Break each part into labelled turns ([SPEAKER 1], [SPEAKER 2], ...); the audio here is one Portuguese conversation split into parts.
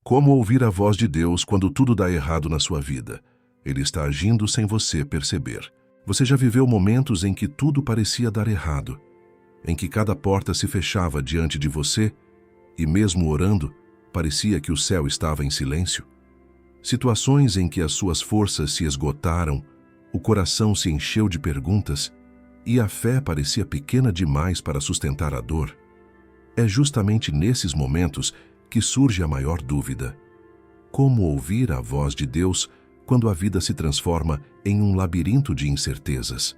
[SPEAKER 1] Como ouvir a voz de Deus quando tudo dá errado na sua vida? Ele está agindo sem você perceber. Você já viveu momentos em que tudo parecia dar errado, em que cada porta se fechava diante de você e, mesmo orando, parecia que o céu estava em silêncio? Situações em que as suas forças se esgotaram, o coração se encheu de perguntas e a fé parecia pequena demais para sustentar a dor? É justamente nesses momentos que surge a maior dúvida. Como ouvir a voz de Deus quando a vida se transforma em um labirinto de incertezas?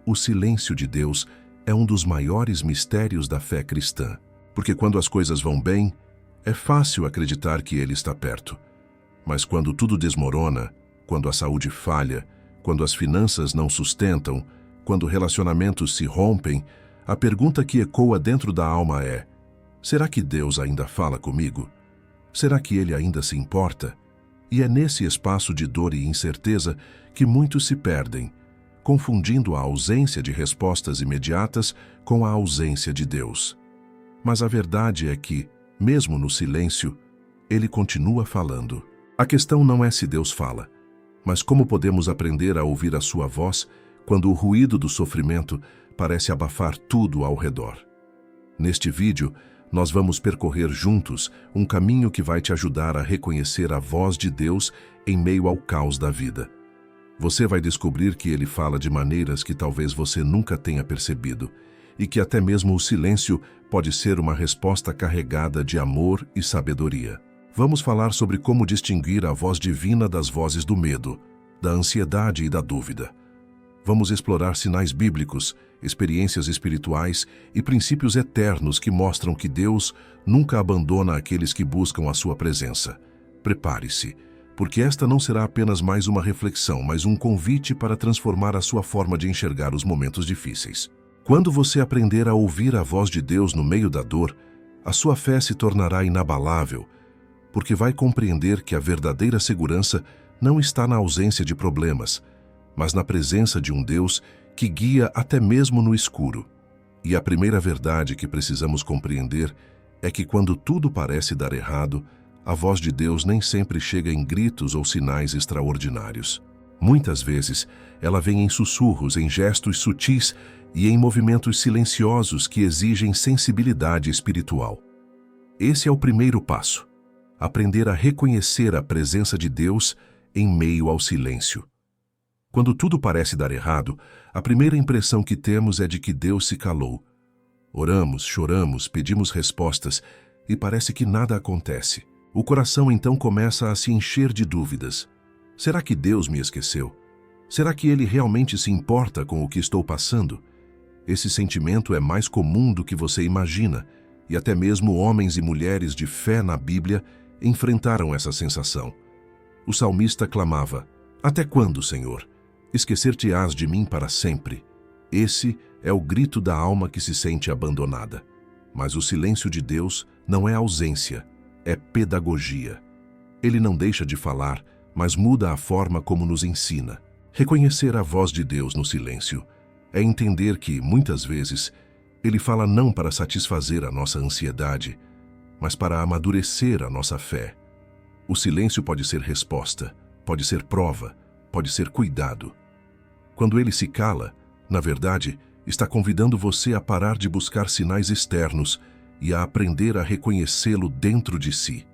[SPEAKER 1] O silêncio de Deus é um dos maiores mistérios da fé cristã, porque quando as coisas vão bem, é fácil acreditar que Ele está perto. Mas quando tudo desmorona, quando a saúde falha, quando as finanças não sustentam, quando relacionamentos se rompem, a pergunta que ecoa dentro da alma é: será que Deus ainda fala comigo? Será que Ele ainda se importa? E é nesse espaço de dor e incerteza que muitos se perdem, confundindo a ausência de respostas imediatas com a ausência de Deus. Mas a verdade é que, mesmo no silêncio, Ele continua falando. A questão não é se Deus fala, mas como podemos aprender a ouvir a sua voz quando o ruído do sofrimento parece abafar tudo ao redor. Neste vídeo, nós vamos percorrer juntos um caminho que vai te ajudar a reconhecer a voz de Deus em meio ao caos da vida. Você vai descobrir que Ele fala de maneiras que talvez você nunca tenha percebido, e que até mesmo o silêncio pode ser uma resposta carregada de amor e sabedoria. Vamos falar sobre como distinguir a voz divina das vozes do medo, da ansiedade e da dúvida. Vamos explorar sinais bíblicos, experiências espirituais e princípios eternos que mostram que Deus nunca abandona aqueles que buscam a sua presença. Prepare-se, porque esta não será apenas mais uma reflexão, mas um convite para transformar a sua forma de enxergar os momentos difíceis. Quando você aprender a ouvir a voz de Deus no meio da dor, a sua fé se tornará inabalável, porque vai compreender que a verdadeira segurança não está na ausência de problemas, mas na presença de um Deus que guia até mesmo no escuro. E a primeira verdade que precisamos compreender é que quando tudo parece dar errado, a voz de Deus nem sempre chega em gritos ou sinais extraordinários. Muitas vezes, ela vem em sussurros, em gestos sutis e em movimentos silenciosos que exigem sensibilidade espiritual. Esse é o primeiro passo: aprender a reconhecer a presença de Deus em meio ao silêncio. Quando tudo parece dar errado, a primeira impressão que temos é de que Deus se calou. Oramos, choramos, pedimos respostas e parece que nada acontece. O coração então começa a se encher de dúvidas. Será que Deus me esqueceu? Será que Ele realmente se importa com o que estou passando? Esse sentimento é mais comum do que você imagina, e até mesmo homens e mulheres de fé na Bíblia enfrentaram essa sensação. O salmista clamava: até quando, Senhor? Esquecer-te-ás de mim para sempre. Esse é o grito da alma que se sente abandonada. Mas o silêncio de Deus não é ausência, é pedagogia. Ele não deixa de falar, mas muda a forma como nos ensina. Reconhecer a voz de Deus no silêncio é entender que, muitas vezes, Ele fala não para satisfazer a nossa ansiedade, mas para amadurecer a nossa fé. O silêncio pode ser resposta, pode ser prova, pode ser cuidado. Quando Ele se cala, na verdade, está convidando você a parar de buscar sinais externos e a aprender a reconhecê-lo dentro de si.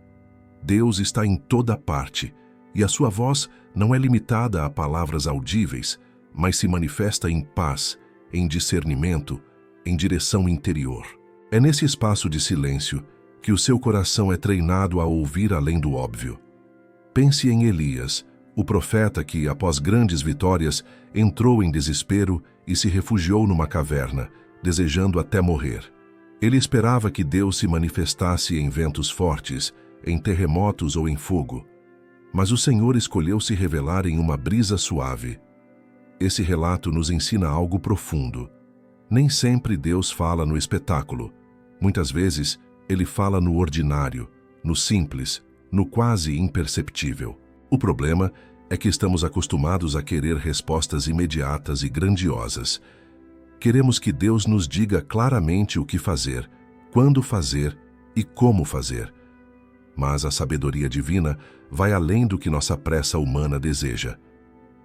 [SPEAKER 1] Deus está em toda parte, e a sua voz não é limitada a palavras audíveis, mas se manifesta em paz, em discernimento, em direção interior. É nesse espaço de silêncio que o seu coração é treinado a ouvir além do óbvio. Pense em Elias, o profeta que, após grandes vitórias, entrou em desespero e se refugiou numa caverna, desejando até morrer. Ele esperava que Deus se manifestasse em ventos fortes, em terremotos ou em fogo. Mas o Senhor escolheu se revelar em uma brisa suave. Esse relato nos ensina algo profundo. Nem sempre Deus fala no espetáculo. Muitas vezes, Ele fala no ordinário, no simples, no quase imperceptível. O problema é que estamos acostumados a querer respostas imediatas e grandiosas. Queremos que Deus nos diga claramente o que fazer, quando fazer e como fazer. Mas a sabedoria divina vai além do que nossa pressa humana deseja.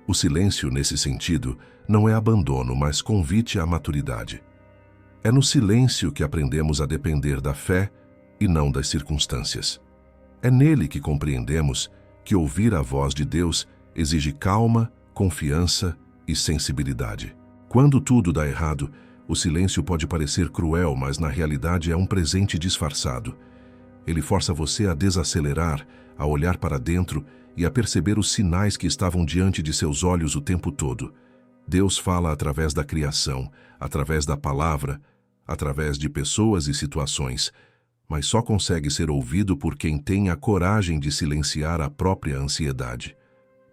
[SPEAKER 1] O silêncio, nesse sentido, não é abandono, mas convite à maturidade. É no silêncio que aprendemos a depender da fé e não das circunstâncias. É nele que compreendemos que ouvir a voz de Deus exige calma, confiança e sensibilidade. Quando tudo dá errado, o silêncio pode parecer cruel, mas na realidade é um presente disfarçado. Ele força você a desacelerar, a olhar para dentro e a perceber os sinais que estavam diante de seus olhos o tempo todo. Deus fala através da criação, através da palavra, através de pessoas e situações, mas só consegue ser ouvido por quem tem a coragem de silenciar a própria ansiedade.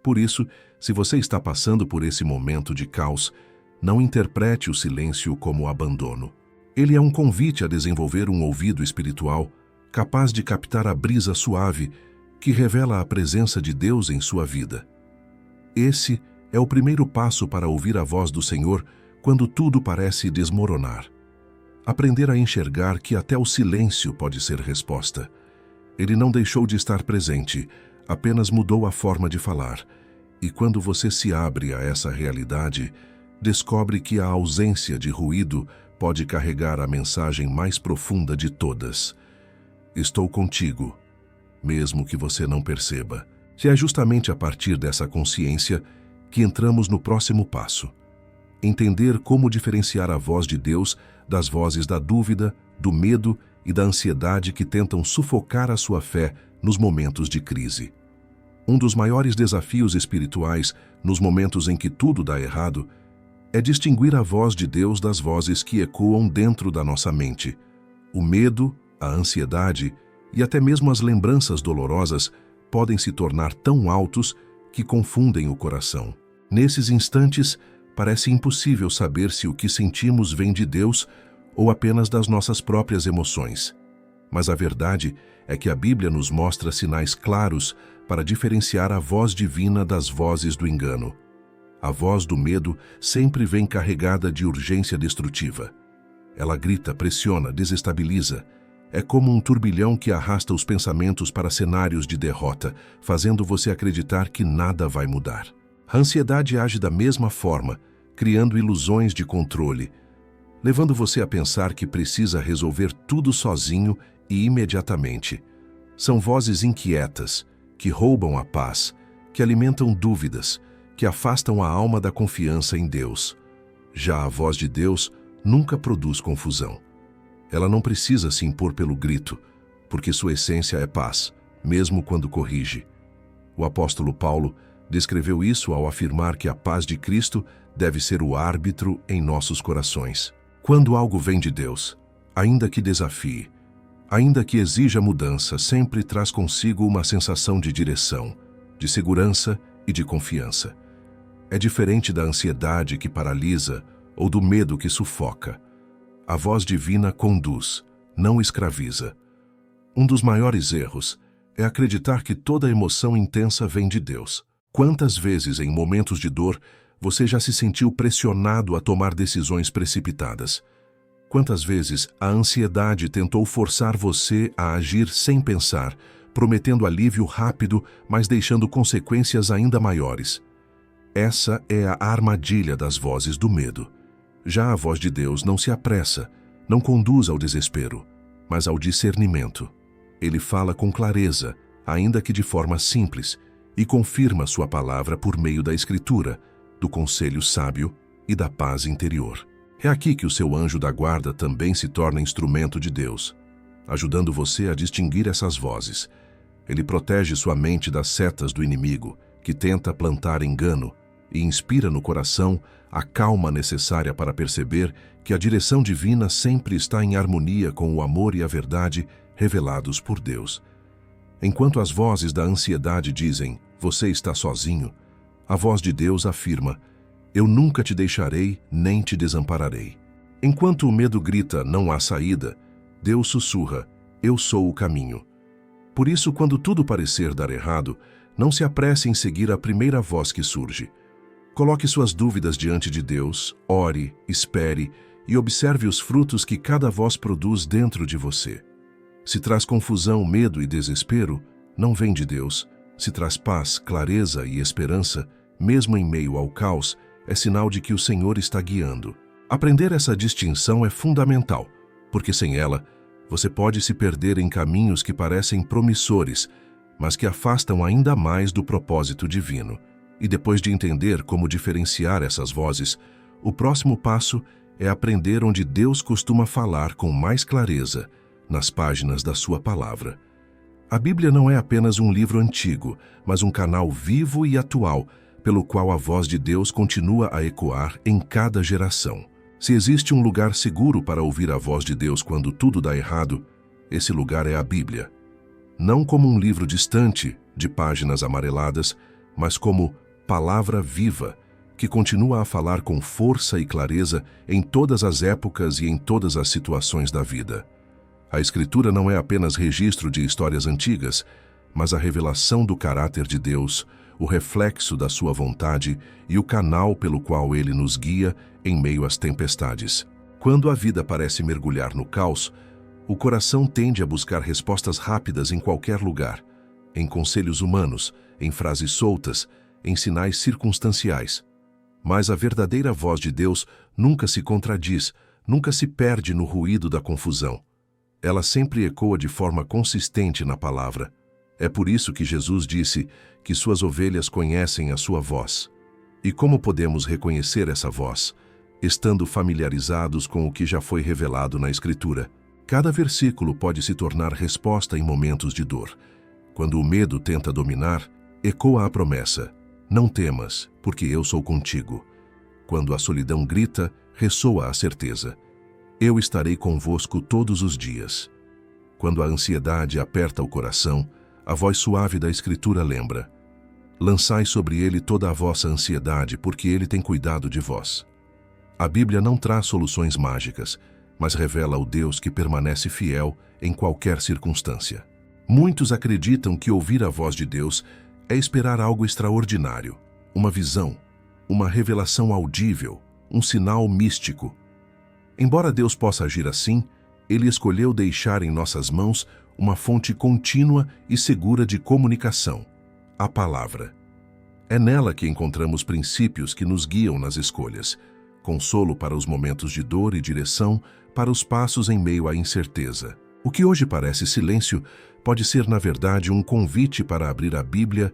[SPEAKER 1] Por isso, se você está passando por esse momento de caos, não interprete o silêncio como abandono. Ele é um convite a desenvolver um ouvido espiritual capaz de captar a brisa suave que revela a presença de Deus em sua vida. Esse é o primeiro passo para ouvir a voz do Senhor quando tudo parece desmoronar. Aprender a enxergar que até o silêncio pode ser resposta. Ele não deixou de estar presente, apenas mudou a forma de falar. E quando você se abre a essa realidade, descobre que a ausência de ruído pode carregar a mensagem mais profunda de todas. Estou contigo, mesmo que você não perceba. E é justamente a partir dessa consciência que entramos no próximo passo. Entender como diferenciar a voz de Deus das vozes da dúvida, do medo e da ansiedade que tentam sufocar a sua fé nos momentos de crise. Um dos maiores desafios espirituais, nos momentos em que tudo dá errado, é distinguir a voz de Deus das vozes que ecoam dentro da nossa mente. O medo, a ansiedade e até mesmo as lembranças dolorosas podem se tornar tão altos que confundem o coração. Nesses instantes, parece impossível saber se o que sentimos vem de Deus ou apenas das nossas próprias emoções. Mas a verdade é que a Bíblia nos mostra sinais claros para diferenciar a voz divina das vozes do engano. A voz do medo sempre vem carregada de urgência destrutiva. Ela grita, pressiona, desestabiliza. É como um turbilhão que arrasta os pensamentos para cenários de derrota, fazendo você acreditar que nada vai mudar. A ansiedade age da mesma forma, criando ilusões de controle, levando você a pensar que precisa resolver tudo sozinho e imediatamente. São vozes inquietas, que roubam a paz, que alimentam dúvidas, que afastam a alma da confiança em Deus. Já a voz de Deus nunca produz confusão. Ela não precisa se impor pelo grito, porque sua essência é paz, mesmo quando corrige. O apóstolo Paulo descreveu isso ao afirmar que a paz de Cristo deve ser o árbitro em nossos corações. Quando algo vem de Deus, ainda que desafie, ainda que exija mudança, sempre traz consigo uma sensação de direção, de segurança e de confiança. É diferente da ansiedade que paralisa ou do medo que sufoca. A voz divina conduz, não escraviza. Um dos maiores erros é acreditar que toda emoção intensa vem de Deus. Quantas vezes, em momentos de dor, você já se sentiu pressionado a tomar decisões precipitadas? Quantas vezes a ansiedade tentou forçar você a agir sem pensar, prometendo alívio rápido, mas deixando consequências ainda maiores? Essa é a armadilha das vozes do medo. Já a voz de Deus não se apressa, não conduz ao desespero, mas ao discernimento. Ele fala com clareza, ainda que de forma simples, e confirma sua palavra por meio da Escritura, do conselho sábio e da paz interior. É aqui que o seu anjo da guarda também se torna instrumento de Deus, ajudando você a distinguir essas vozes. Ele protege sua mente das setas do inimigo, que tenta plantar engano, e inspira no coração a calma necessária para perceber que a direção divina sempre está em harmonia com o amor e a verdade revelados por Deus. Enquanto as vozes da ansiedade dizem, você está sozinho, a voz de Deus afirma, eu nunca te deixarei nem te desampararei. Enquanto o medo grita, não há saída, Deus sussurra, eu sou o caminho. Por isso, quando tudo parecer dar errado, não se apresse em seguir a primeira voz que surge. Coloque suas dúvidas diante de Deus, ore, espere e observe os frutos que cada voz produz dentro de você. Se traz confusão, medo e desespero, não vem de Deus. Se traz paz, clareza e esperança, mesmo em meio ao caos, é sinal de que o Senhor está guiando. Aprender essa distinção é fundamental, porque sem ela, você pode se perder em caminhos que parecem promissores, mas que afastam ainda mais do propósito divino. E depois de entender como diferenciar essas vozes, o próximo passo é aprender onde Deus costuma falar com mais clareza, nas páginas da sua palavra. A Bíblia não é apenas um livro antigo, mas um canal vivo e atual, pelo qual a voz de Deus continua a ecoar em cada geração. Se existe um lugar seguro para ouvir a voz de Deus quando tudo dá errado, esse lugar é a Bíblia. Não como um livro distante, de páginas amareladas, mas como palavra viva, que continua a falar com força e clareza em todas as épocas e em todas as situações da vida. A Escritura não é apenas registro de histórias antigas, mas a revelação do caráter de Deus, o reflexo da sua vontade e o canal pelo qual Ele nos guia em meio às tempestades. Quando a vida parece mergulhar no caos, o coração tende a buscar respostas rápidas em qualquer lugar, em conselhos humanos, em frases soltas, em sinais circunstanciais. Mas a verdadeira voz de Deus nunca se contradiz, nunca se perde no ruído da confusão. Ela sempre ecoa de forma consistente na palavra. É por isso que Jesus disse que suas ovelhas conhecem a sua voz. E como podemos reconhecer essa voz? Estando familiarizados com o que já foi revelado na Escritura. Cada versículo pode se tornar resposta em momentos de dor. Quando o medo tenta dominar, ecoa a promessa: não temas, porque eu sou contigo. Quando a solidão grita, ressoa a certeza: eu estarei convosco todos os dias. Quando a ansiedade aperta o coração, a voz suave da Escritura lembra: lançai sobre ele toda a vossa ansiedade, porque ele tem cuidado de vós. A Bíblia não traz soluções mágicas, mas revela o Deus que permanece fiel em qualquer circunstância. Muitos acreditam que ouvir a voz de Deus é esperar algo extraordinário, uma visão, uma revelação audível, um sinal místico. Embora Deus possa agir assim, Ele escolheu deixar em nossas mãos uma fonte contínua e segura de comunicação: a palavra. É nela que encontramos princípios que nos guiam nas escolhas, consolo para os momentos de dor e direção para os passos em meio à incerteza. O que hoje parece silêncio pode ser, na verdade, um convite para abrir a Bíblia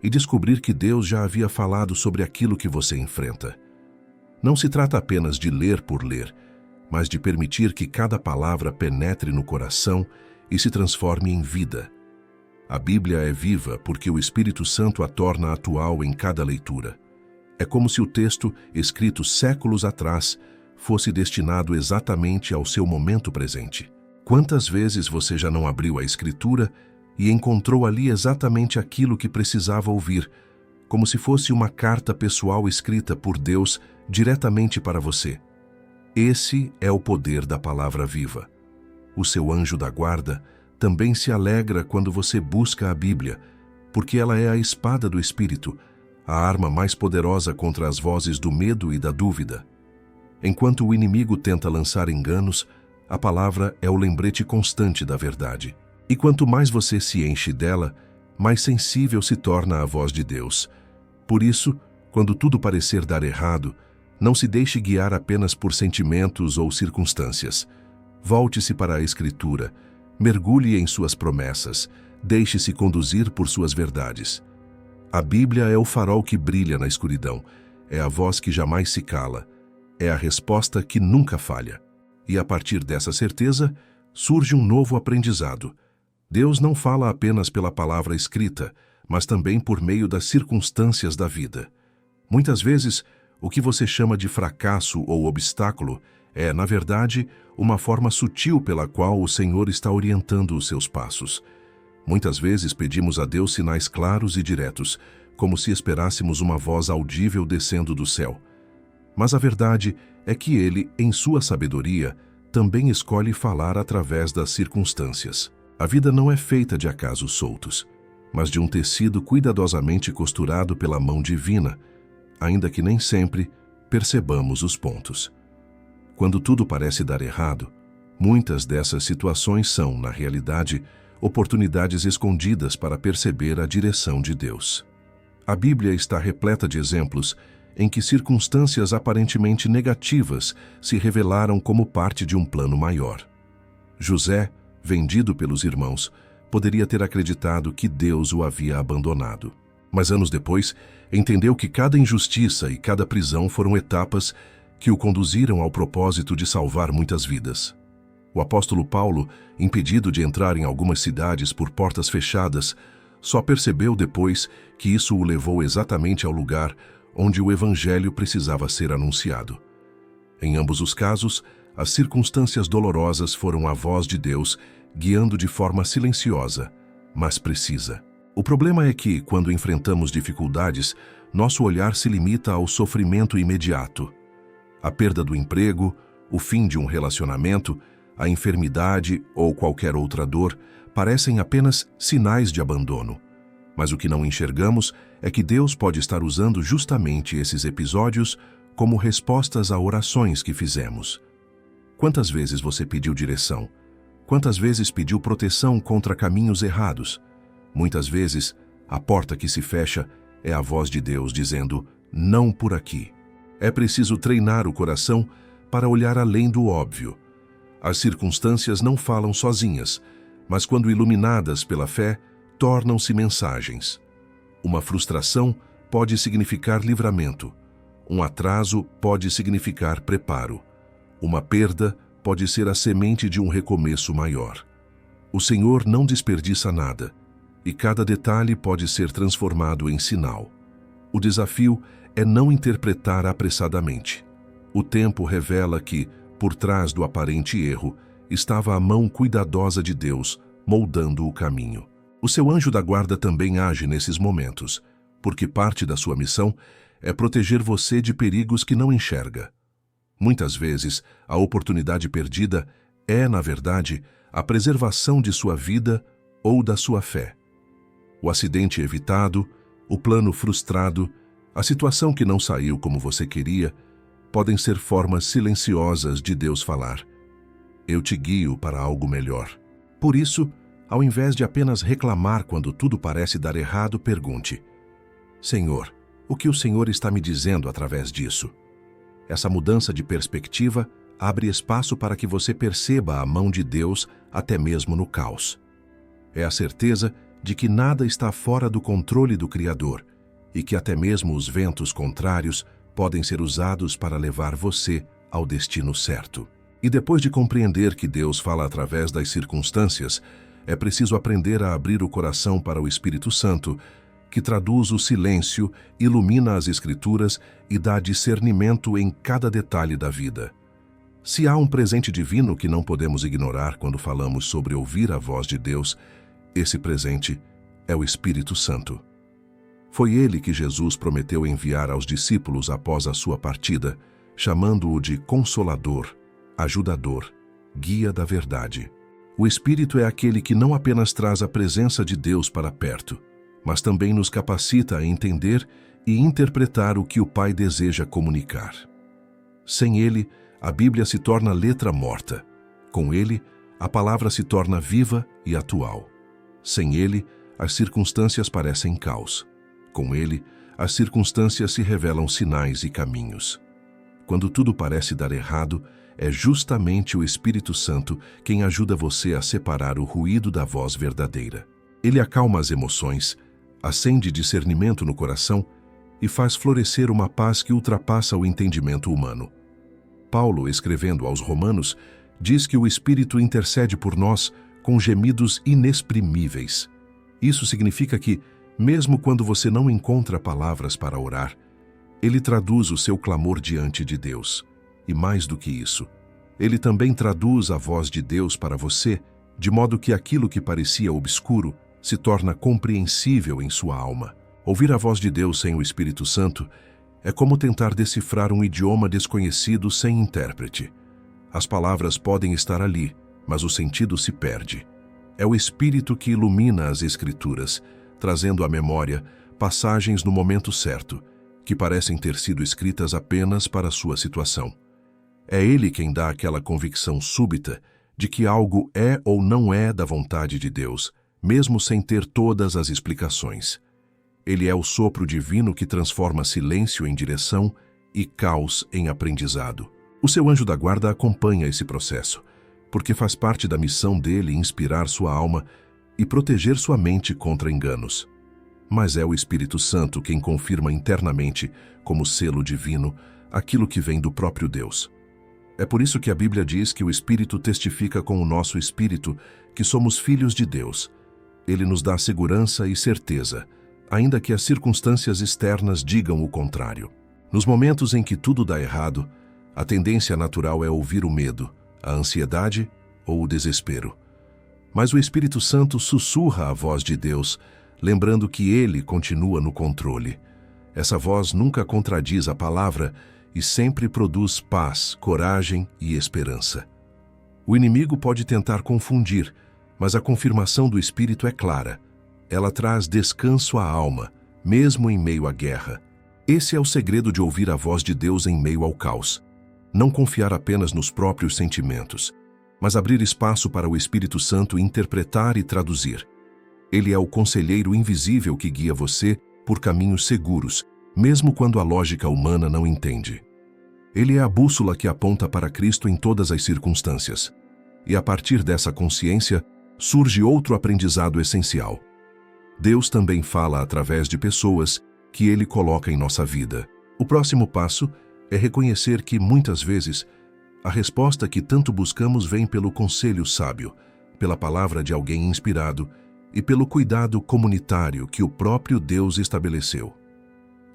[SPEAKER 1] e descobrir que Deus já havia falado sobre aquilo que você enfrenta. Não se trata apenas de ler por ler, mas de permitir que cada palavra penetre no coração e se transforme em vida. A Bíblia é viva porque o Espírito Santo a torna atual em cada leitura. É como se o texto, escrito séculos atrás, fosse destinado exatamente ao seu momento presente. Quantas vezes você já não abriu a Escritura e encontrou ali exatamente aquilo que precisava ouvir, como se fosse uma carta pessoal escrita por Deus diretamente para você? Esse é o poder da palavra viva. O seu anjo da guarda também se alegra quando você busca a Bíblia, porque ela é a espada do Espírito, a arma mais poderosa contra as vozes do medo e da dúvida. Enquanto o inimigo tenta lançar enganos, a palavra é o lembrete constante da verdade. E quanto mais você se enche dela, mais sensível se torna a voz de Deus. Por isso, quando tudo parecer dar errado, não se deixe guiar apenas por sentimentos ou circunstâncias. Volte-se para a Escritura, mergulhe em suas promessas, deixe-se conduzir por suas verdades. A Bíblia é o farol que brilha na escuridão, é a voz que jamais se cala, é a resposta que nunca falha. E a partir dessa certeza, surge um novo aprendizado. Deus não fala apenas pela palavra escrita, mas também por meio das circunstâncias da vida. Muitas vezes, o que você chama de fracasso ou obstáculo é, na verdade, uma forma sutil pela qual o Senhor está orientando os seus passos. Muitas vezes pedimos a Deus sinais claros e diretos, como se esperássemos uma voz audível descendo do céu. Mas a verdade é que Ele, em sua sabedoria, também escolhe falar através das circunstâncias. A vida não é feita de acasos soltos, mas de um tecido cuidadosamente costurado pela mão divina, ainda que nem sempre percebamos os pontos. Quando tudo parece dar errado, Muitas dessas situações são, na realidade, oportunidades escondidas para perceber a direção de Deus. A Bíblia está repleta de exemplos em que circunstâncias aparentemente negativas se revelaram como parte de um plano maior. José, vendido pelos irmãos, poderia ter acreditado que Deus o havia abandonado. Mas anos depois, entendeu que cada injustiça e cada prisão foram etapas que o conduziram ao propósito de salvar muitas vidas. O apóstolo Paulo, impedido de entrar em algumas cidades por portas fechadas, só percebeu depois que isso o levou exatamente ao lugar onde o evangelho precisava ser anunciado. Em ambos os casos, as circunstâncias dolorosas foram a voz de Deus guiando de forma silenciosa, mas precisa. O problema é que, quando enfrentamos dificuldades, nosso olhar se limita ao sofrimento imediato. A perda do emprego, o fim de um relacionamento, a enfermidade ou qualquer outra dor parecem apenas sinais de abandono. Mas o que não enxergamos é que Deus pode estar usando justamente esses episódios como respostas a orações que fizemos. Quantas vezes você pediu direção? Quantas vezes pediu proteção contra caminhos errados? Muitas vezes, a porta que se fecha é a voz de Deus dizendo, não por aqui. É preciso treinar o coração para olhar além do óbvio. As circunstâncias não falam sozinhas, mas quando iluminadas pela fé, tornam-se mensagens. Uma frustração pode significar livramento. Um atraso pode significar preparo. Uma perda pode ser a semente de um recomeço maior. O Senhor não desperdiça nada, e cada detalhe pode ser transformado em sinal. O desafio é não interpretar apressadamente. O tempo revela que, por trás do aparente erro, estava a mão cuidadosa de Deus, moldando o caminho. O seu anjo da guarda também age nesses momentos, porque parte da sua missão é proteger você de perigos que não enxerga. Muitas vezes, a oportunidade perdida é, na verdade, a preservação de sua vida ou da sua fé. O acidente evitado, o plano frustrado, a situação que não saiu como você queria, podem ser formas silenciosas de Deus falar. Eu te guio para algo melhor. Por isso, ao invés de apenas reclamar quando tudo parece dar errado, pergunte: Senhor, o que o Senhor está me dizendo através disso? Essa mudança de perspectiva abre espaço para que você perceba a mão de Deus até mesmo no caos. É a certeza de que nada está fora do controle do Criador e que até mesmo os ventos contrários podem ser usados para levar você ao destino certo. E depois de compreender que Deus fala através das circunstâncias, é preciso aprender a abrir o coração para o Espírito Santo, que traduz o silêncio, ilumina as Escrituras e dá discernimento em cada detalhe da vida. Se há um presente divino que não podemos ignorar quando falamos sobre ouvir a voz de Deus, esse presente é o Espírito Santo. Foi ele que Jesus prometeu enviar aos discípulos após a sua partida, chamando-o de Consolador, Ajudador, Guia da Verdade. O Espírito é aquele que não apenas traz a presença de Deus para perto, mas também nos capacita a entender e interpretar o que o Pai deseja comunicar. Sem ele, a Bíblia se torna letra morta. Com ele, a palavra se torna viva e atual. Sem ele, as circunstâncias parecem caos. Com ele, as circunstâncias se revelam sinais e caminhos. Quando tudo parece dar errado, é justamente o Espírito Santo quem ajuda você a separar o ruído da voz verdadeira. Ele acalma as emoções, acende discernimento no coração e faz florescer uma paz que ultrapassa o entendimento humano. Paulo, escrevendo aos Romanos, diz que o Espírito intercede por nós com gemidos inexprimíveis. Isso significa que, mesmo quando você não encontra palavras para orar, ele traduz o seu clamor diante de Deus. E mais do que isso, ele também traduz a voz de Deus para você, de modo que aquilo que parecia obscuro se torna compreensível em sua alma. Ouvir a voz de Deus sem o Espírito Santo é como tentar decifrar um idioma desconhecido sem intérprete. As palavras podem estar ali, mas o sentido se perde. É o Espírito que ilumina as Escrituras, trazendo à memória passagens no momento certo, que parecem ter sido escritas apenas para a sua situação. É ele quem dá aquela convicção súbita de que algo é ou não é da vontade de Deus, mesmo sem ter todas as explicações. Ele é o sopro divino que transforma silêncio em direção e caos em aprendizado. O seu anjo da guarda acompanha esse processo, porque faz parte da missão dele inspirar sua alma e proteger sua mente contra enganos. Mas é o Espírito Santo quem confirma internamente, como selo divino, aquilo que vem do próprio Deus. É por isso que a Bíblia diz que o Espírito testifica com o nosso espírito que somos filhos de Deus. Ele nos dá segurança e certeza, ainda que as circunstâncias externas digam o contrário. Nos momentos em que tudo dá errado, a tendência natural é ouvir o medo, a ansiedade ou o desespero. Mas o Espírito Santo sussurra a voz de Deus, lembrando que Ele continua no controle. Essa voz nunca contradiz a palavra e sempre produz paz, coragem e esperança. O inimigo pode tentar confundir, mas a confirmação do Espírito é clara. Ela traz descanso à alma, mesmo em meio à guerra. Esse é o segredo de ouvir a voz de Deus em meio ao caos. Não confiar apenas nos próprios sentimentos, mas abrir espaço para o Espírito Santo interpretar e traduzir. Ele é o conselheiro invisível que guia você por caminhos seguros, mesmo quando a lógica humana não entende. Ele é a bússola que aponta para Cristo em todas as circunstâncias. E a partir dessa consciência, surge outro aprendizado essencial. Deus também fala através de pessoas que Ele coloca em nossa vida. O próximo passo é reconhecer que, muitas vezes, a resposta que tanto buscamos vem pelo conselho sábio, pela palavra de alguém inspirado e pelo cuidado comunitário que o próprio Deus estabeleceu.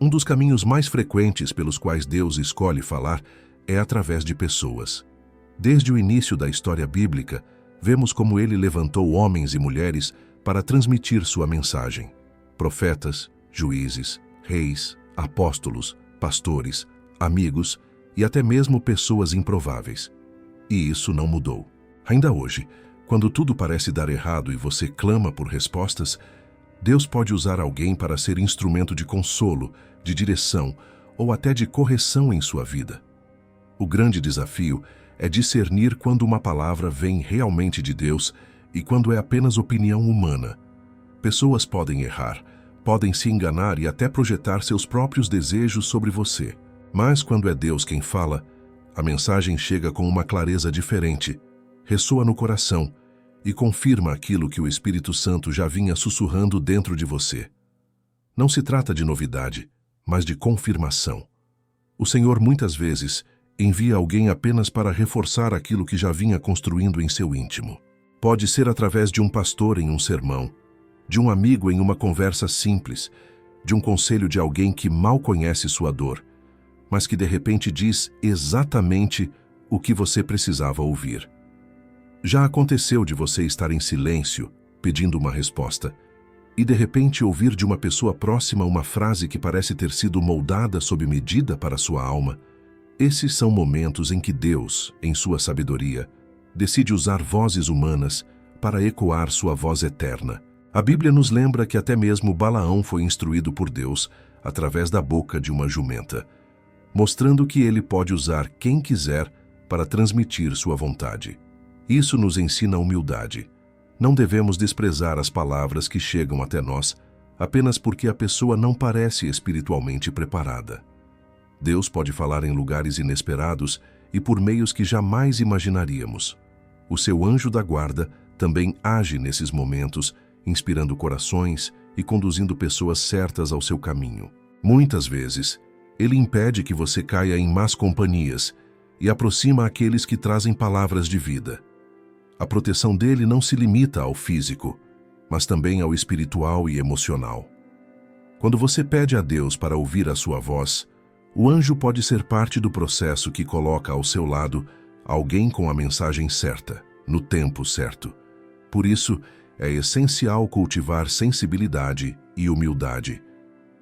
[SPEAKER 1] Um dos caminhos mais frequentes pelos quais Deus escolhe falar é através de pessoas. Desde o início da história bíblica, vemos como Ele levantou homens e mulheres para transmitir sua mensagem. Profetas, juízes, reis, apóstolos, pastores, amigos e até mesmo pessoas improváveis. E isso não mudou. Ainda hoje, quando tudo parece dar errado e você clama por respostas, Deus pode usar alguém para ser instrumento de consolo, de direção ou até de correção em sua vida. O grande desafio é discernir quando uma palavra vem realmente de Deus e quando é apenas opinião humana. Pessoas podem errar, podem se enganar e até projetar seus próprios desejos sobre você. Mas quando é Deus quem fala, a mensagem chega com uma clareza diferente, ressoa no coração e confirma aquilo que o Espírito Santo já vinha sussurrando dentro de você. Não se trata de novidade, mas de confirmação. O Senhor muitas vezes envia alguém apenas para reforçar aquilo que já vinha construindo em seu íntimo. Pode ser através de um pastor em um sermão, de um amigo em uma conversa simples, de um conselho de alguém que mal conhece sua dor, mas que de repente diz exatamente o que você precisava ouvir. Já aconteceu de você estar em silêncio, pedindo uma resposta, e de repente ouvir de uma pessoa próxima uma frase que parece ter sido moldada sob medida para sua alma? Esses são momentos em que Deus, em sua sabedoria, decide usar vozes humanas para ecoar sua voz eterna. A Bíblia nos lembra que até mesmo Balaão foi instruído por Deus através da boca de uma jumenta, mostrando que ele pode usar quem quiser para transmitir sua vontade. Isso nos ensina humildade. Não devemos desprezar as palavras que chegam até nós apenas porque a pessoa não parece espiritualmente preparada. Deus pode falar em lugares inesperados e por meios que jamais imaginaríamos. O seu anjo da guarda também age nesses momentos, inspirando corações e conduzindo pessoas certas ao seu caminho. Muitas vezes, ele impede que você caia em más companhias e aproxima aqueles que trazem palavras de vida. A proteção dele não se limita ao físico, mas também ao espiritual e emocional. Quando você pede a Deus para ouvir a sua voz, o anjo pode ser parte do processo que coloca ao seu lado alguém com a mensagem certa, no tempo certo. Por isso, é essencial cultivar sensibilidade e humildade.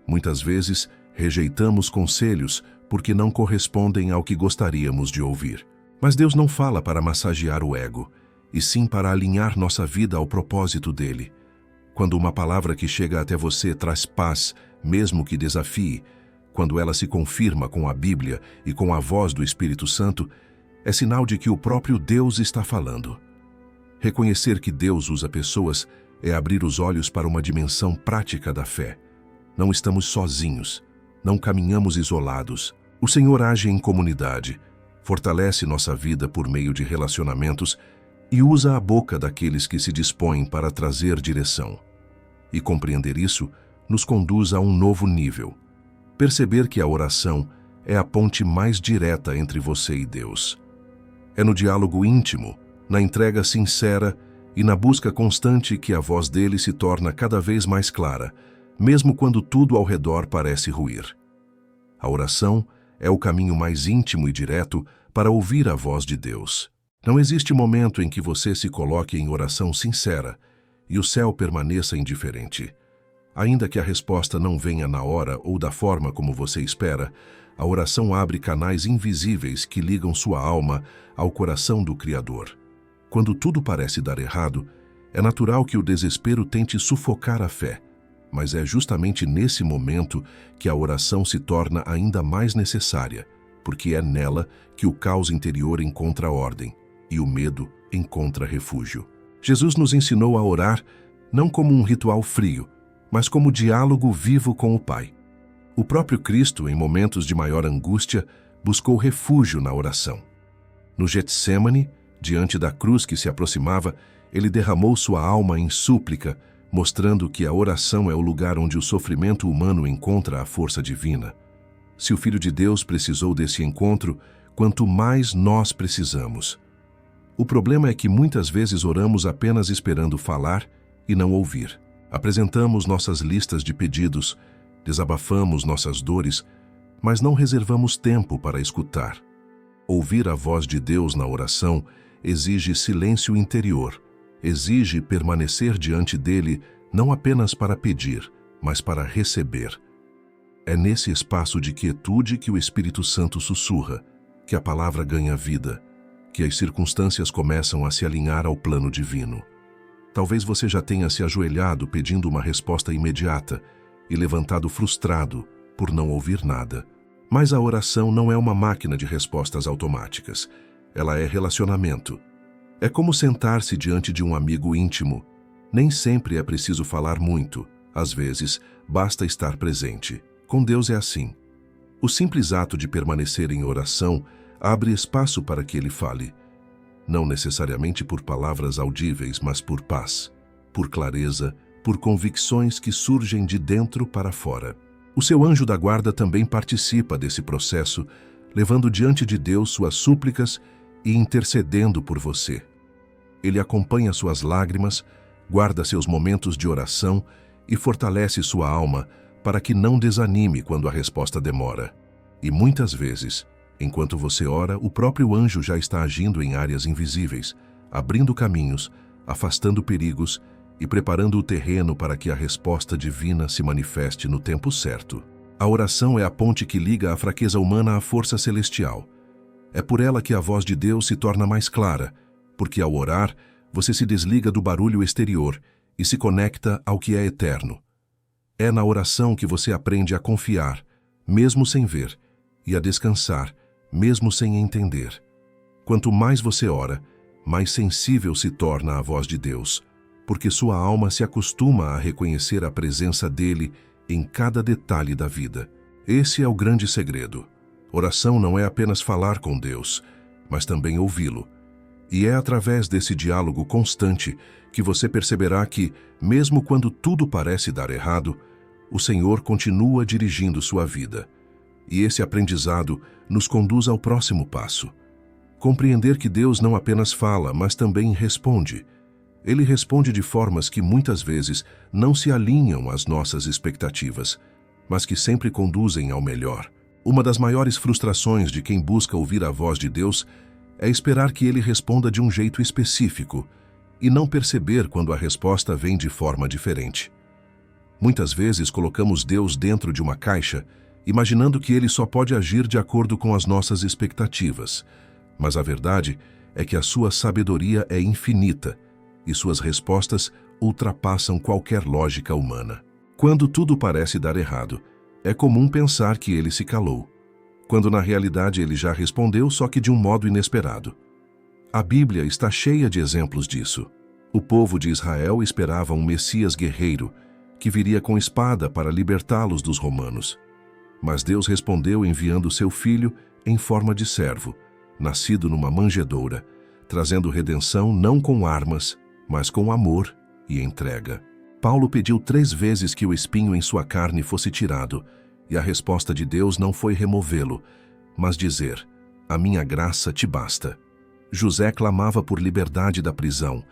[SPEAKER 1] Muitas vezes, rejeitamos conselhos porque não correspondem ao que gostaríamos de ouvir. Mas Deus não fala para massagear o ego, e sim para alinhar nossa vida ao propósito dele. Quando uma palavra que chega até você traz paz, mesmo que desafie, quando ela se confirma com a Bíblia e com a voz do Espírito Santo, é sinal de que o próprio Deus está falando. Reconhecer que Deus usa pessoas é abrir os olhos para uma dimensão prática da fé. Não estamos sozinhos, não caminhamos isolados. O Senhor age em comunidade, fortalece nossa vida por meio de relacionamentos e usa a boca daqueles que se dispõem para trazer direção. E compreender isso nos conduz a um novo nível. Perceber que a oração é a ponte mais direta entre você e Deus. É no diálogo íntimo, na entrega sincera e na busca constante que a voz dele se torna cada vez mais clara, mesmo quando tudo ao redor parece ruir. A oração é o caminho mais íntimo e direto para ouvir a voz de Deus. Não existe momento em que você se coloque em oração sincera e o céu permaneça indiferente. Ainda que a resposta não venha na hora ou da forma como você espera, a oração abre canais invisíveis que ligam sua alma ao coração do Criador. Quando tudo parece dar errado, é natural que o desespero tente sufocar a fé, mas é justamente nesse momento que a oração se torna ainda mais necessária, porque é nela que o caos interior encontra ordem e o medo encontra refúgio. Jesus nos ensinou a orar não como um ritual frio, mas como diálogo vivo com o Pai. O próprio Cristo, em momentos de maior angústia, buscou refúgio na oração. No Getsêmani, diante da cruz que se aproximava, ele derramou sua alma em súplica, mostrando que a oração é o lugar onde o sofrimento humano encontra a força divina. Se o Filho de Deus precisou desse encontro, quanto mais nós precisamos. O problema é que muitas vezes oramos apenas esperando falar e não ouvir. Apresentamos nossas listas de pedidos, desabafamos nossas dores, mas não reservamos tempo para escutar. Ouvir a voz de Deus na oração exige silêncio interior, exige permanecer diante dele não apenas para pedir, mas para receber. É nesse espaço de quietude que o Espírito Santo sussurra, que a palavra ganha vida, que as circunstâncias começam a se alinhar ao plano divino. Talvez você já tenha se ajoelhado pedindo uma resposta imediata e levantado frustrado por não ouvir nada. Mas a oração não é uma máquina de respostas automáticas. Ela é relacionamento. É como sentar-se diante de um amigo íntimo. Nem sempre é preciso falar muito. Às vezes, basta estar presente. Com Deus é assim. O simples ato de permanecer em oração abre espaço para que Ele fale. Não necessariamente por palavras audíveis, mas por paz, por clareza, por convicções que surgem de dentro para fora. O seu anjo da guarda também participa desse processo, levando diante de Deus suas súplicas e intercedendo por você. Ele acompanha suas lágrimas, guarda seus momentos de oração e fortalece sua alma para que não desanime quando a resposta demora. E muitas vezes, enquanto você ora, o próprio anjo já está agindo em áreas invisíveis, abrindo caminhos, afastando perigos e preparando o terreno para que a resposta divina se manifeste no tempo certo. A oração é a ponte que liga a fraqueza humana à força celestial. É por ela que a voz de Deus se torna mais clara, porque ao orar, você se desliga do barulho exterior e se conecta ao que é eterno. É na oração que você aprende a confiar, mesmo sem ver, e a descansar, mesmo sem entender. Quanto mais você ora, mais sensível se torna a voz de Deus, porque sua alma se acostuma a reconhecer a presença dele em cada detalhe da vida. Esse é o grande segredo. Oração não é apenas falar com Deus, mas também ouvi-lo. E é através desse diálogo constante que você perceberá que, mesmo quando tudo parece dar errado, o Senhor continua dirigindo sua vida. E esse aprendizado nos conduz ao próximo passo. Compreender que Deus não apenas fala, mas também responde. Ele responde de formas que muitas vezes não se alinham às nossas expectativas, mas que sempre conduzem ao melhor. Uma das maiores frustrações de quem busca ouvir a voz de Deus é esperar que ele responda de um jeito específico e não perceber quando a resposta vem de forma diferente. Muitas vezes colocamos Deus dentro de uma caixa, imaginando que ele só pode agir de acordo com as nossas expectativas. Mas a verdade é que a sua sabedoria é infinita e suas respostas ultrapassam qualquer lógica humana. Quando tudo parece dar errado, é comum pensar que ele se calou, quando na realidade ele já respondeu, só que de um modo inesperado. A Bíblia está cheia de exemplos disso. O povo de Israel esperava um Messias guerreiro, que viria com espada para libertá-los dos romanos. Mas Deus respondeu enviando seu filho em forma de servo, nascido numa manjedoura, trazendo redenção não com armas, mas com amor e entrega. Paulo pediu 3 vezes que o espinho em sua carne fosse tirado, e a resposta de Deus não foi removê-lo, mas dizer: "A minha graça te basta." José clamava por liberdade da prisão,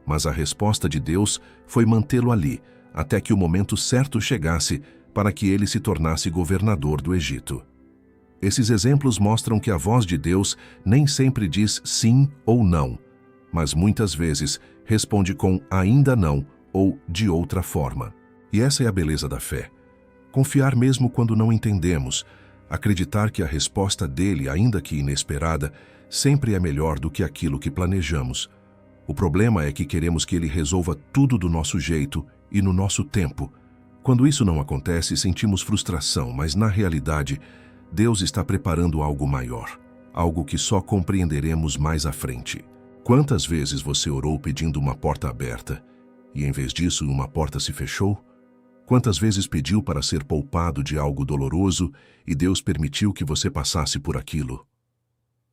[SPEAKER 1] mas a resposta de Deus foi mantê-lo ali, até que o momento certo chegasse para que ele se tornasse governador do Egito. Esses exemplos mostram que a voz de Deus nem sempre diz sim ou não, mas muitas vezes responde com ainda não ou de outra forma. E essa é a beleza da fé. Confiar mesmo quando não entendemos, acreditar que a resposta dele, ainda que inesperada, sempre é melhor do que aquilo que planejamos. O problema é que queremos que ele resolva tudo do nosso jeito e no nosso tempo. Quando isso não acontece, sentimos frustração, mas na realidade, Deus está preparando algo maior, algo que só compreenderemos mais à frente. Quantas vezes você orou pedindo uma porta aberta e, em vez disso, uma porta se fechou? Quantas vezes pediu para ser poupado de algo doloroso e Deus permitiu que você passasse por aquilo?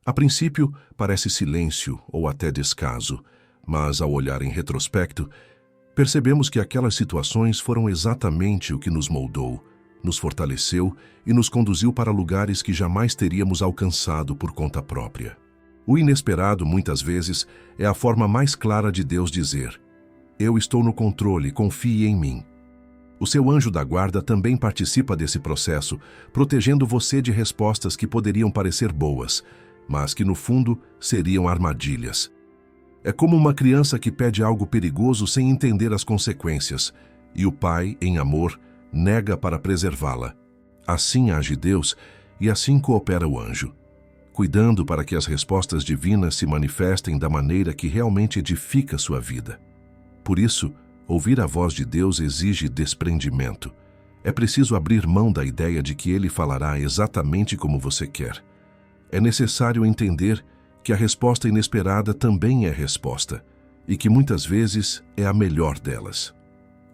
[SPEAKER 1] A princípio, parece silêncio ou até descaso, mas ao olhar em retrospecto, percebemos que aquelas situações foram exatamente o que nos moldou, nos fortaleceu e nos conduziu para lugares que jamais teríamos alcançado por conta própria. O inesperado, muitas vezes, é a forma mais clara de Deus dizer: "Eu estou no controle, confie em mim." O seu anjo da guarda também participa desse processo, protegendo você de respostas que poderiam parecer boas, mas que no fundo seriam armadilhas. É como uma criança que pede algo perigoso sem entender as consequências, e o pai, em amor, nega para preservá-la. Assim age Deus e assim coopera o anjo, cuidando para que as respostas divinas se manifestem da maneira que realmente edifica sua vida. Por isso, ouvir a voz de Deus exige desprendimento. É preciso abrir mão da ideia de que Ele falará exatamente como você quer. É necessário entender que a resposta inesperada também é resposta, e que muitas vezes é a melhor delas.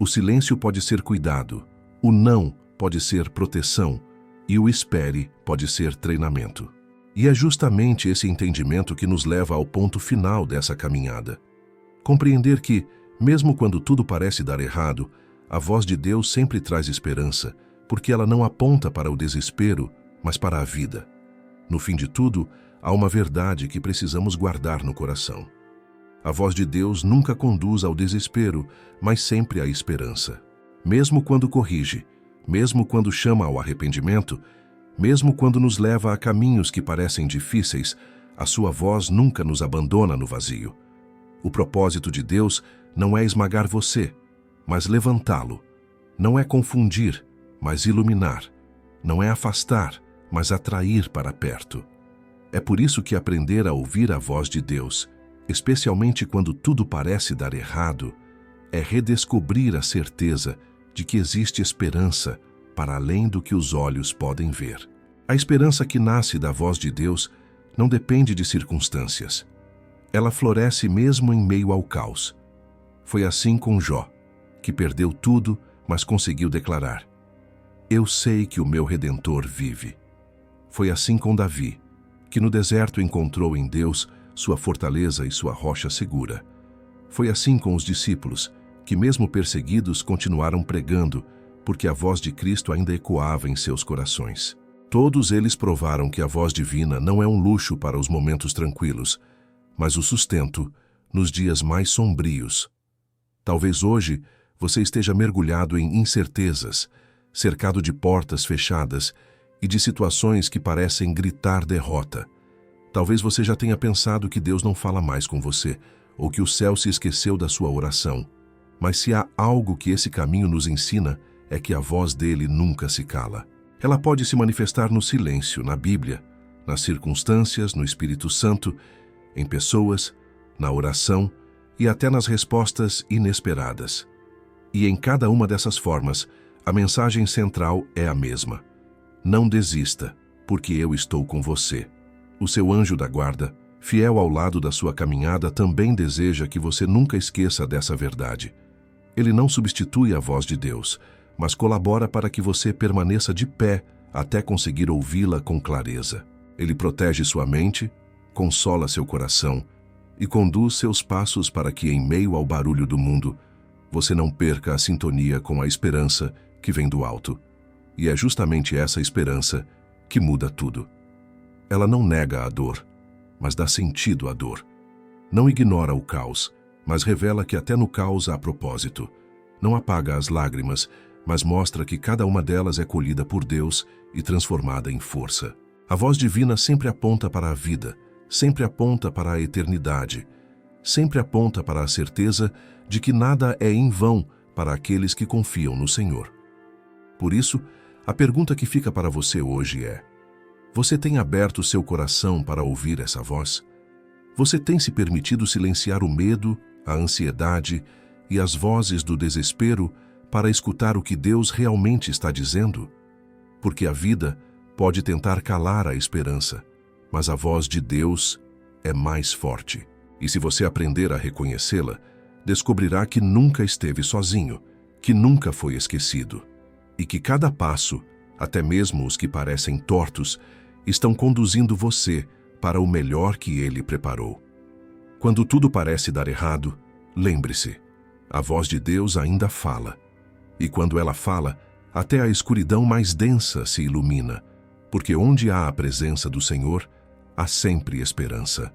[SPEAKER 1] O silêncio pode ser cuidado, o não pode ser proteção, e o espere pode ser treinamento. E é justamente esse entendimento que nos leva ao ponto final dessa caminhada. Compreender que, mesmo quando tudo parece dar errado, a voz de Deus sempre traz esperança, porque ela não aponta para o desespero, mas para a vida. No fim de tudo, há uma verdade que precisamos guardar no coração. A voz de Deus nunca conduz ao desespero, mas sempre à esperança. Mesmo quando corrige, mesmo quando chama ao arrependimento, mesmo quando nos leva a caminhos que parecem difíceis, a sua voz nunca nos abandona no vazio. O propósito de Deus não é esmagar você, mas levantá-lo. Não é confundir, mas iluminar. Não é afastar, mas atrair para perto. É por isso que aprender a ouvir a voz de Deus, especialmente quando tudo parece dar errado, é redescobrir a certeza de que existe esperança para além do que os olhos podem ver. A esperança que nasce da voz de Deus não depende de circunstâncias. Ela floresce mesmo em meio ao caos. Foi assim com Jó, que perdeu tudo, mas conseguiu declarar: "Eu sei que o meu Redentor vive." Foi assim com Davi, que no deserto encontrou em Deus sua fortaleza e sua rocha segura. Foi assim com os discípulos, que mesmo perseguidos continuaram pregando, porque a voz de Cristo ainda ecoava em seus corações. Todos eles provaram que a voz divina não é um luxo para os momentos tranquilos, mas o sustento nos dias mais sombrios. Talvez hoje você esteja mergulhado em incertezas, cercado de portas fechadas e de situações que parecem gritar derrota. Talvez você já tenha pensado que Deus não fala mais com você, ou que o céu se esqueceu da sua oração. Mas se há algo que esse caminho nos ensina, é que a voz dele nunca se cala. Ela pode se manifestar no silêncio, na Bíblia, nas circunstâncias, no Espírito Santo, em pessoas, na oração e até nas respostas inesperadas. E em cada uma dessas formas, a mensagem central é a mesma: não desista, porque eu estou com você. O seu anjo da guarda fiel ao lado da sua caminhada, também deseja que você nunca esqueça dessa verdade. Ele não substitui a voz de Deus, mas colabora para que você permaneça de pé até conseguir ouvi-la com clareza. Ele protege sua mente, consola seu coração e conduz seus passos para que, em meio ao barulho do mundo, você não perca a sintonia com a esperança que vem do alto. E é justamente essa esperança que muda tudo. Ela não nega a dor, mas dá sentido à dor. Não ignora o caos, mas revela que até no caos há propósito. Não apaga as lágrimas, mas mostra que cada uma delas é colhida por Deus e transformada em força. A voz divina sempre aponta para a vida, sempre aponta para a eternidade, sempre aponta para a certeza de que nada é em vão para aqueles que confiam no Senhor. Por isso, a pergunta que fica para você hoje é: você tem aberto seu coração para ouvir essa voz? Você tem se permitido silenciar o medo, a ansiedade e as vozes do desespero para escutar o que Deus realmente está dizendo? Porque a vida pode tentar calar a esperança, mas a voz de Deus é mais forte. E se você aprender a reconhecê-la, descobrirá que nunca esteve sozinho, que nunca foi esquecido, e que cada passo, até mesmo os que parecem tortos, estão conduzindo você para o melhor que Ele preparou. Quando tudo parece dar errado, lembre-se, a voz de Deus ainda fala. E quando ela fala, até a escuridão mais densa se ilumina, porque onde há a presença do Senhor, há sempre esperança.